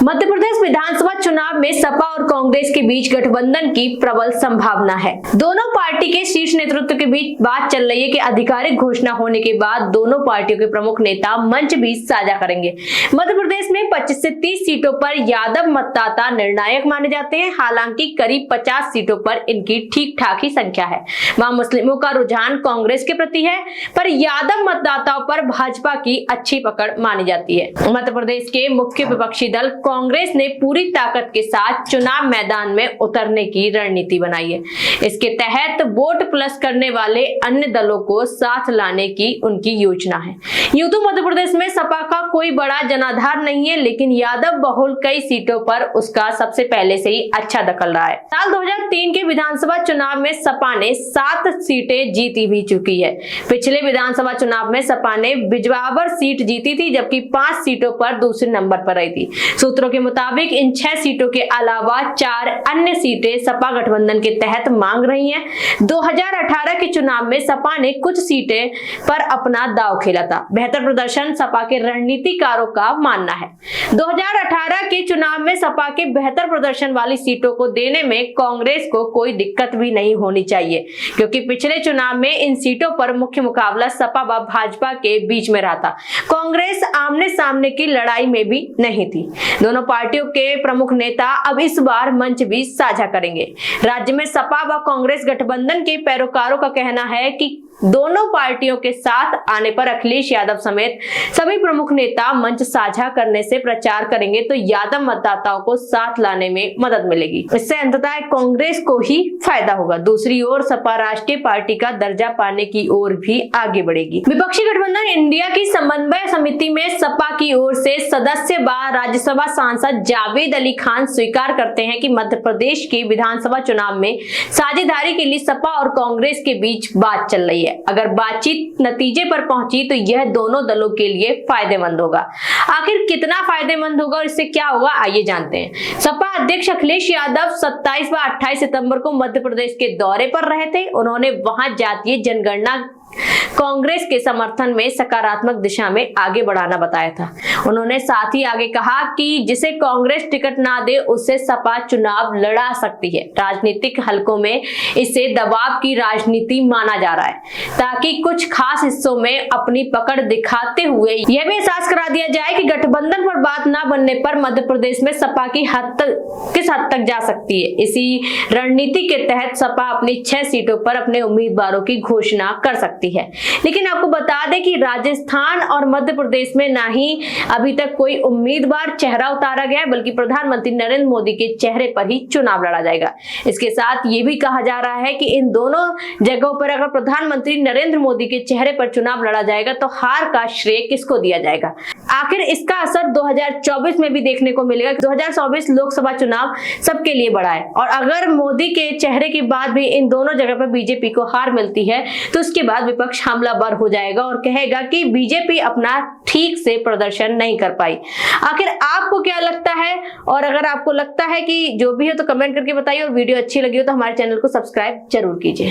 मध्य प्रदेश विधानसभा चुनाव में सपा और कांग्रेस के बीच गठबंधन की प्रबल संभावना है। दोनों पार्टी के शीर्ष नेतृत्व के बीच बात चल रही है कि आधिकारिक घोषणा होने के बाद दोनों पार्टियों के प्रमुख नेता मंच भी साझा करेंगे। मध्य प्रदेश में 25 से 30 सीटों पर यादव मतदाता निर्णायक माने जाते हैं। हालांकि करीब 50 सीटों पर इनकी ठीक ठाक ही संख्या है। वहां मुस्लिमों का रुझान कांग्रेस के प्रति है, पर यादव मतदाताओं पर भाजपा की अच्छी पकड़ मानी जाती है। मध्य प्रदेश के मुख्य विपक्षी दल कांग्रेस ने पूरी ताकत के साथ चुनाव मैदान में उतरने की रणनीति बनाई है। इसके तहत वोट प्लस करने वाले अन्य दलों को साथ लाने की उनकी योजना है। यूं तो मध्य प्रदेश में सपा का कोई बड़ा जनाधार नहीं है, लेकिन यादव बहुल कई सीटों पर उसका सबसे पहले से ही अच्छा दखल रहा है। साल 2003 के विधानसभा चुनाव में सपा ने 7 सीटें जीती भी चुकी है। पिछले विधानसभा चुनाव में सपा ने बिजवावर सीट जीती थी, जबकि 5 सीटों पर दूसरे नंबर पर रही थी। सूत्रों के मुताबिक इन 6 सीटों के अलावा 4 अन्य सीटें सपा गठबंधन के तहत मांग रही हैं। 2018 के चुनाव में सपा ने कुछ सीटें पर अपना दांव खेला था। बेहतर प्रदर्शन सपा के रणनीतिकारों का मानना है। 2018 के चुनाव में सपा के बेहतर प्रदर्शन वाली सीटों को देने में कांग्रेस को कोई दिक्कत भी नहीं होनी चाहिए, क्योंकि पिछले चुनाव में इन सीटों पर मुख्य मुकाबला सपा व भाजपा के बीच में रहा था। कांग्रेस आमने सामने की लड़ाई में भी नहीं थी। दोनों पार्टियों के प्रमुख नेता अब इस बार मंच भी साझा करेंगे। राज्य में सपा व कांग्रेस गठबंधन के पैरोकारों का कहना है कि दोनों पार्टियों के साथ आने पर अखिलेश यादव समेत सभी प्रमुख नेता मंच साझा करने से प्रचार करेंगे, तो यादव मतदाताओं को साथ लाने में मदद मिलेगी। इससे अंततः कांग्रेस को ही फायदा होगा। दूसरी ओर सपा राष्ट्रीय पार्टी का दर्जा पाने की ओर भी आगे बढ़ेगी। विपक्षी गठबंधन इंडिया की समन्वय समिति में सपा की ओर से सदस्य व राज्यसभा सांसद जावेद अली खान स्वीकार करते हैं कि मध्य प्रदेश के विधानसभा चुनाव में साझेदारी के लिए सपा और कांग्रेस के बीच बात चल रही है। अगर बातचीत नतीजे पर पहुंची तो यह दोनों दलों के लिए फायदेमंद होगा। आखिर कितना फायदेमंद होगा और इससे क्या होगा, आइए जानते हैं। सपा अध्यक्ष अखिलेश यादव 27 व 28 सितंबर को मध्य प्रदेश के दौरे पर रहे थे। उन्होंने वहां जातीय जनगणना कांग्रेस के समर्थन में सकारात्मक दिशा में आगे बढ़ाना बताया था। उन्होंने साथ ही आगे कहा कि जिसे कांग्रेस टिकट ना दे उससे सपा चुनाव लड़ा सकती है। राजनीतिक हलकों में इसे दबाव की राजनीति माना जा रहा है, ताकि कुछ खास हिस्सों में अपनी पकड़ दिखाते हुए यह भी एहसास करा दिया जाए कि गठबंधन पर बात ना बनने पर मध्य प्रदेश में सपा की किस हद तक जा सकती है। इसी रणनीति के तहत सपा अपनी 6 सीटों पर अपने उम्मीदवारों की घोषणा कर सकती है। लेकिन आपको बता दें कि राजस्थान और मध्य प्रदेश में ना ही अभी तक कोई उम्मीदवार चेहरा उतारा गया है, बल्कि प्रधानमंत्री नरेंद्र मोदी के चेहरे पर ही चुनाव लड़ा जाएगा। इसके साथ ये भी कहा जा रहा है कि इन दोनों जगहों पर अगर प्रधानमंत्री नरेंद्र मोदी के चेहरे पर चुनाव लड़ा जाएगा तो हार का श्रेय किसको दिया जाएगा। आखिर इसका असर 2024 में भी देखने को मिलेगा। 2024 लोकसभा चुनाव सबके लिए बड़ा है, और अगर मोदी के चेहरे के बाद भी इन दोनों जगह पर बीजेपी को हार मिलती है तो उसके बाद विपक्ष हमलावर हो जाएगा और कहेगा कि बीजेपी अपना ठीक से प्रदर्शन नहीं कर पाई। आखिर आपको क्या लगता है, और अगर आपको लगता है कि जो भी है तो कमेंट करके बताइए, और वीडियो अच्छी लगी हो तो हमारे चैनल को सब्सक्राइब जरूर कीजिए।